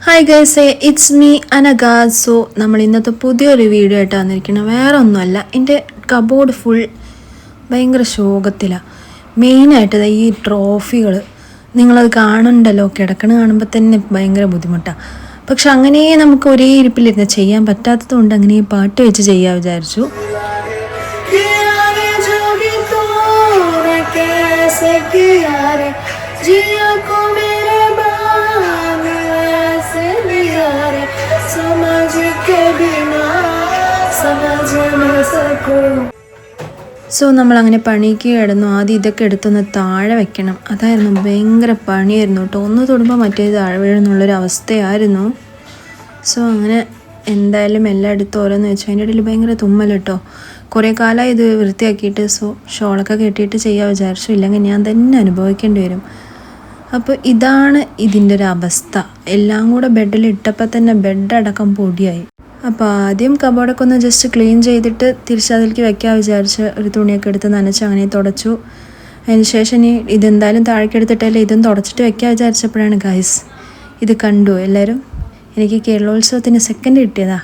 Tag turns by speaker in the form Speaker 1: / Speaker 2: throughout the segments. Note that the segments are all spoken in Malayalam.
Speaker 1: Hi guys, it's me Anagha. So നമ്മൾ ഇന്നത്തെ പുതിയൊരു വീഡിയോ ആയിട്ട് വന്നിരിക്കുന്നത് വേറെ ഒന്നുമല്ല, എൻ്റെ കബോർഡ് ഫുൾ ഭയങ്കര ശോകത്തിലാണ്. മെയിനായിട്ട് ഈ ട്രോഫികൾ നിങ്ങളത് കാണുന്നുണ്ടല്ലോ, കിടക്കണ കാണുമ്പോൾ തന്നെ ഭയങ്കര ബുദ്ധിമുട്ടാണ്. പക്ഷെ അങ്ങനെ നമുക്ക് ഒരേ ഇരിപ്പിലിരുന്ന് ചെയ്യാൻ പറ്റാത്തത് കൊണ്ട് അങ്ങനെ പാട്ട് വെച്ച് ചെയ്യാൻ വിചാരിച്ചു. സോ നമ്മളങ്ങനെ പണിക്ക് കിടന്നു. ആദ്യം ഇതൊക്കെ എടുത്തൊന്ന് താഴെ വെക്കണം. അതായിരുന്നു ഭയങ്കര പണിയായിരുന്നു കേട്ടോ. ഒന്ന് തൊടുമ്പോൾ മറ്റേത് താഴെ വീഴുന്നുള്ളൊരവസ്ഥയായിരുന്നു. സോ അങ്ങനെ എന്തായാലും എല്ലാം എടുത്ത് ഓരോന്ന് വെച്ചു. അതിൻ്റെ ഇടയിൽ ഭയങ്കര തുമ്മൽ കേട്ടോ. കുറേ കാലമായി ഇത് വൃത്തിയാക്കിയിട്ട്. സോ ഷോളൊക്കെ കെട്ടിയിട്ട് ചെയ്യാൻ വിചാരിച്ചു, ഇല്ലെങ്കിൽ ഞാൻ തന്നെ അനുഭവിക്കേണ്ടി വരും. അപ്പോൾ ഇതാണ് ഇതിൻ്റെ ഒരു അവസ്ഥ. എല്ലാം കൂടെ ബെഡിൽ ഇട്ടപ്പോൾ തന്നെ ബെഡടക്കം പൊടിയായി. അപ്പോൾ ആദ്യം കബോർഡൊക്കെ ഒന്ന് ജസ്റ്റ് ക്ലീൻ ചെയ്തിട്ട് തിരിച്ചതിലേക്ക് വെക്കാൻ വിചാരിച്ച് ഒരു തുണിയൊക്കെ എടുത്ത് നനച്ച് അങ്ങനെ തുടച്ചു. അതിന് ശേഷം ഇനി ഇതെന്തായാലും താഴേക്കെടുത്തിട്ടല്ലേ ഇതും തുടച്ചിട്ട് വെക്കാൻ വിചാരിച്ചപ്പോഴാണ് ഗൈസ് ഇത് കണ്ടു എല്ലാവരും. എനിക്ക് കേരളോത്സവത്തിന് സെക്കൻഡ് കിട്ടിയതാ.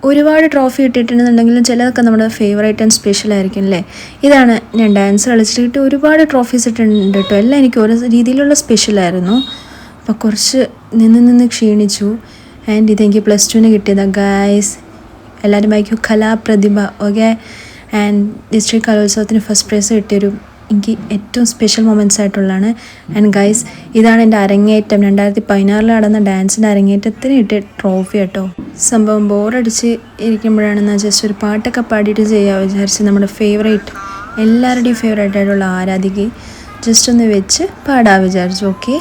Speaker 1: ഒരുപാട് ട്രോഫി കിട്ടിയിട്ടുണ്ടെന്നുണ്ടെങ്കിലും ചിലതൊക്കെ നമ്മുടെ ഫേവറേറ്റ് ആൻഡ് സ്പെഷ്യൽ ആയിരിക്കും അല്ലേ. ഇതാണ് ഞാൻ ഡാൻസ് കളിച്ചിട്ട് ഒരുപാട് ട്രോഫീസ് ഇട്ടിട്ടുണ്ട് കേട്ടോ. എല്ലാം എനിക്ക് ഓരോ രീതിയിലുള്ള സ്പെഷ്യലായിരുന്നു. അപ്പോൾ കുറച്ച് നിന്ന് ക്ഷീണിച്ചു. ആൻഡ് ഇതെനിക്ക് +2 കിട്ടിയതാണ് ഗൈസ്. എല്ലാവരും വായിക്കും കലാപ്രതിഭ. ഓക്കെ, ആൻഡ് ഡിസ്ട്രിക്ട് കലോത്സവത്തിന് ഫസ്റ്റ് പ്രൈസ് കിട്ടിയൊരു എനിക്ക് ഏറ്റവും സ്പെഷ്യൽ മൊമെൻറ്റ്സ് ആയിട്ടുള്ളതാണ്. ആൻഡ് ഗൈസ് ഇതാണ് എൻ്റെ അരങ്ങേറ്റം. 2016 നടന്ന ഡാൻസിൻ്റെ അരങ്ങേറ്റത്തിന് കിട്ടിയ ട്രോഫി കേട്ടോ. സംഭവം ബോറടിച്ച് ഇരിക്കുമ്പോഴാണെന്ന് ജസ്റ്റ് ഒരു പാട്ടൊക്കെ പാടിയിട്ട് ചെയ്യാൻ വിചാരിച്ച് നമ്മുടെ ഫേവറേറ്റ്, എല്ലാവരുടെയും ഫേവറേറ്റ് ആയിട്ടുള്ള ആരാധിക ജസ്റ്റ് ഒന്ന് വെച്ച് പാടാൻ വിചാരിച്ചു. ഓക്കെ,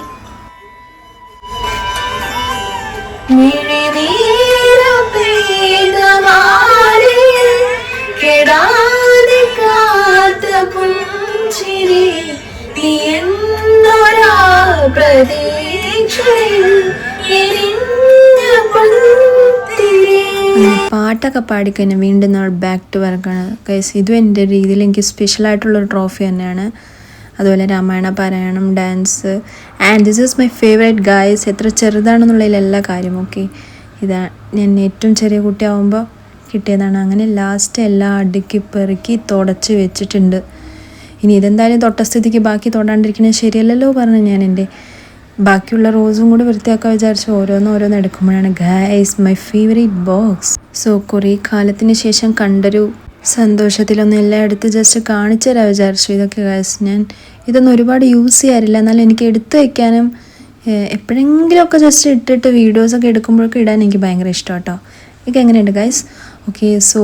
Speaker 1: പാട്ടൊക്കെ പാടിക്കഴിഞ്ഞാൽ വീണ്ടും നമ്മൾ ബാക്ക് ടു വർക്കാണ് ഗൈസ്. ഇതും എൻ്റെ രീതിയിൽ എനിക്ക് സ്പെഷ്യലായിട്ടുള്ളൊരു ട്രോഫി തന്നെയാണ്. അതുപോലെ രാമായണ പാരായണം, dance, and this is my favourite guys. എത്ര ചെറുതാണെന്നുള്ളതിൽ എല്ലാ കാര്യവും. ഓക്കെ, ഇതാണ് ഞാൻ ഏറ്റവും ചെറിയ കുട്ടിയാവുമ്പോൾ കിട്ടിയതാണ്. അങ്ങനെ ലാസ്റ്റ് എല്ലാം അടുക്കി പെറുക്കി തുടച്ച് വെച്ചിട്ടുണ്ട്. ഇനി ഇതെന്തായാലും തൊട്ട സ്ഥിതിക്ക് ബാക്കി തൊടാണ്ടിരിക്കുന്നത് ശരിയല്ലല്ലോ പറഞ്ഞു ഞാൻ എൻ്റെ ബാക്കിയുള്ള റോസും കൂടി വൃത്തിയാക്കാൻ വിചാരിച്ച് ഓരോന്ന് എടുക്കുമ്പോഴാണ് guys my favourite box. So കുറേ കാലത്തിന് ശേഷം കണ്ടൊരു സന്തോഷത്തിലൊന്നും എല്ലാം എടുത്ത് ജസ്റ്റ് കാണിച്ചു തരാൻ വിചാരിച്ചു. ഇതൊക്കെ ഗൈസ് ഞാൻ ഇതൊന്നും ഒരുപാട് യൂസ് ചെയ്യാറില്ല, എന്നാലും എനിക്ക് എടുത്ത് വയ്ക്കാനും എപ്പോഴെങ്കിലുമൊക്കെ ജസ്റ്റ് ഇട്ടിട്ട് വീഡിയോസൊക്കെ എടുക്കുമ്പോഴൊക്കെ ഇടാൻ എനിക്ക് ഭയങ്കര ഇഷ്ടം കേട്ടോ. എനിക്ക് എങ്ങനെയുണ്ട് ഗൈസ്? ഓക്കെ, സോ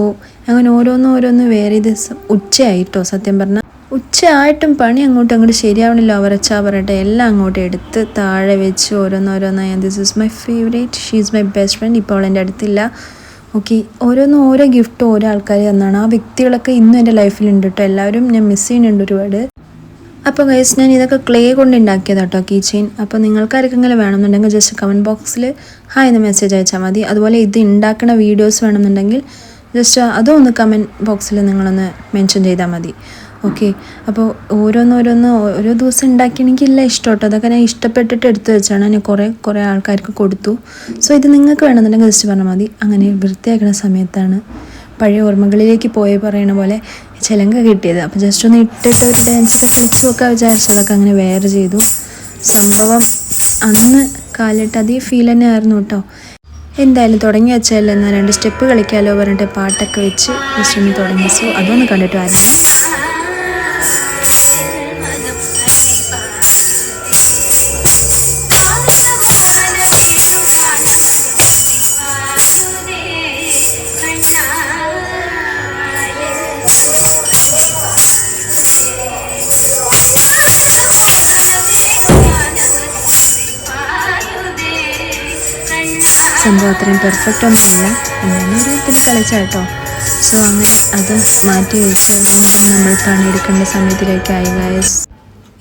Speaker 1: അങ്ങനെ ഓരോന്ന് വേറെ ദിവസം ഉച്ചയായിട്ടോ. സത്യം പറഞ്ഞാൽ ഉച്ചയായിട്ടും പണി അങ്ങോട്ട് ശരിയാവണില്ല. അവരച്ചാ പറയട്ടെ എല്ലാം അങ്ങോട്ട് എടുത്ത് താഴെ വെച്ച് ഓരോന്നായി. This is my favourite, she is my best friend. ഇപ്പോൾ എൻ്റെ അടുത്തില്ല. ഓക്കെ, ഓരോ ഗിഫ്റ്റ് ഓരോ ആൾക്കാർ തന്നാണ്. ആ വ്യക്തികളൊക്കെ ഇന്നും എൻ്റെ ലൈഫിലുണ്ട് കേട്ടോ. എല്ലാവരും ഞാൻ മിസ് ചെയ്യുന്നുണ്ട് ഒരുപാട്. അപ്പോൾ ഗൈസ് ഞാൻ ഇതൊക്കെ ക്ലേ കൊണ്ട് ഉണ്ടാക്കിയതാണ് കേട്ടോ, കീ ചെയിൻ. അപ്പോൾ നിങ്ങൾക്ക് ആർക്കെങ്കിലും വേണമെന്നുണ്ടെങ്കിൽ ജസ്റ്റ് കമൻറ്റ് ബോക്സിൽ ഹായ് എന്ന് മെസ്സേജ് അയച്ചാൽ മതി. അതുപോലെ ഇത് ഉണ്ടാക്കുന്ന വീഡിയോസ് വേണമെന്നുണ്ടെങ്കിൽ ജസ്റ്റ് അതും ഒന്ന് കമൻറ്റ് ബോക്സിൽ നിങ്ങളൊന്ന് മെൻഷൻ ചെയ്താൽ മതി. ഓക്കെ, അപ്പോൾ ഓരോ ദിവസം ഉണ്ടാക്കിയെങ്കിൽ ഇല്ല ഇഷ്ടം കേട്ടോ. അതൊക്കെ ഞാൻ ഇഷ്ടപ്പെട്ടിട്ട് എടുത്തു വെച്ചാണ്. ഞാൻ കുറേ ആൾക്കാർക്ക് കൊടുത്തു. സോ ഇത് നിങ്ങൾക്ക് വേണമെന്നുണ്ടെങ്കിൽ ജസ്റ്റ് പറഞ്ഞാൽ മതി. അങ്ങനെ വൃത്തിയാക്കുന്ന സമയത്താണ് പഴയ ഓർമ്മകളിലേക്ക് പോയി പറയണ പോലെ ചിലങ്ക കിട്ടിയത്. അപ്പോൾ ജസ്റ്റ് ഒന്ന് ഇട്ടിട്ട് ഒരു ഡാൻസൊക്കെ കളിച്ചു നോക്കാൻ വിചാരിച്ചതൊക്കെ അങ്ങനെ വേറെ ചെയ്തു. സംഭവം അന്ന് കാലിട്ട് അതേ ഫീൽ തന്നെ ആയിരുന്നു കേട്ടോ. എന്തായാലും തുടങ്ങി വെച്ചാൽ എന്നാൽ 2 സ്റ്റെപ്പ് കളിക്കാമല്ലോ പറഞ്ഞിട്ട് പാട്ടൊക്കെ വെച്ച് ജസ്റ്റ് ഒന്ന് തുടങ്ങി. സോ അതൊന്ന് കണ്ടിട്ട് വരാം. സംഭവം അത്രയും പെർഫെക്റ്റ് ഒന്നുമല്ല, എന്നൊരു ഇതിൽ കളിച്ച കേട്ടോ. സോ അങ്ങനെ അത് മാറ്റി വെച്ച് നമ്മൾ പണിയെടുക്കേണ്ട സമയത്തിലേക്കായി ഗൈസ്.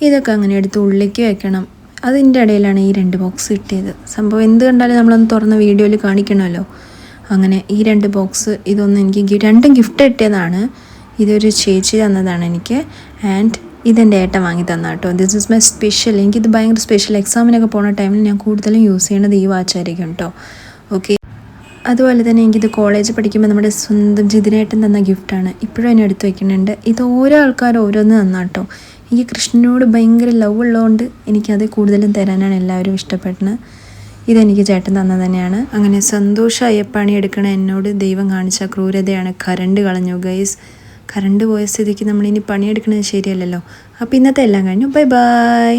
Speaker 1: ഇതൊക്കെ അങ്ങനെ എടുത്ത് ഉള്ളിലേക്ക് വെക്കണം. അതിൻ്റെ ഇടയിലാണ് ഈ 2 ബോക്സ് കിട്ടിയത്. സംഭവം എന്ത് കണ്ടാലും നമ്മളൊന്ന് തുറന്ന വീഡിയോയിൽ കാണിക്കണമല്ലോ. അങ്ങനെ ഈ 2 ബോക്സ് ഇതൊന്നും എനിക്ക് 2 ഗിഫ്റ്റ് കിട്ടിയതാണ്. ഇതൊരു ചേച്ചി തന്നതാണ് എനിക്ക്. ആൻഡ് ഇതെൻ്റെ ഏട്ടൻ വാങ്ങി തന്ന കേട്ടോ. This is my special. എനിക്കിത് ഭയങ്കര സ്പെഷ്യൽ. എക്സാമിനൊക്കെ പോകുന്ന ടൈമിൽ ഞാൻ കൂടുതലും യൂസ് ചെയ്യണത് ഈ വാച്ചായിരിക്കും കേട്ടോ. ഓക്കെ, അതുപോലെ തന്നെ എനിക്കിത് കോളേജ് പഠിക്കുമ്പോൾ നമ്മുടെ സ്വന്തം ജിതിനേട്ടൻ തന്ന ഗിഫ്റ്റാണ്. ഇപ്പോഴും എന്നെ എടുത്ത് വയ്ക്കുന്നുണ്ട്. ഇത് ഓരോ ആൾക്കാർ ഓരോന്ന് തന്ന കേട്ടോ. എനിക്ക് കൃഷ്ണനോട് ഭയങ്കര ലവ് ഉള്ളതുകൊണ്ട് എനിക്കത് കൂടുതലും തരാനാണ് എല്ലാവരും ഇഷ്ടപ്പെടുന്നത്. ഇതെനിക്ക് ചേട്ടൻ തന്നത് തന്നെയാണ്. അങ്ങനെ സന്തോഷമായി പണിയെടുക്കണ എന്നോട് ദൈവം കാണിച്ച ക്രൂരതയാണ്. കറണ്ട് കളഞ്ഞു ഗൈസ്. കറണ്ട് പോയ സ്ഥിതിക്ക് നമ്മളിനി പണിയെടുക്കുന്നത് ശരിയല്ലല്ലോ. അപ്പോൾ ഇന്നത്തെ എല്ലാം കഴിഞ്ഞു. Bye bye.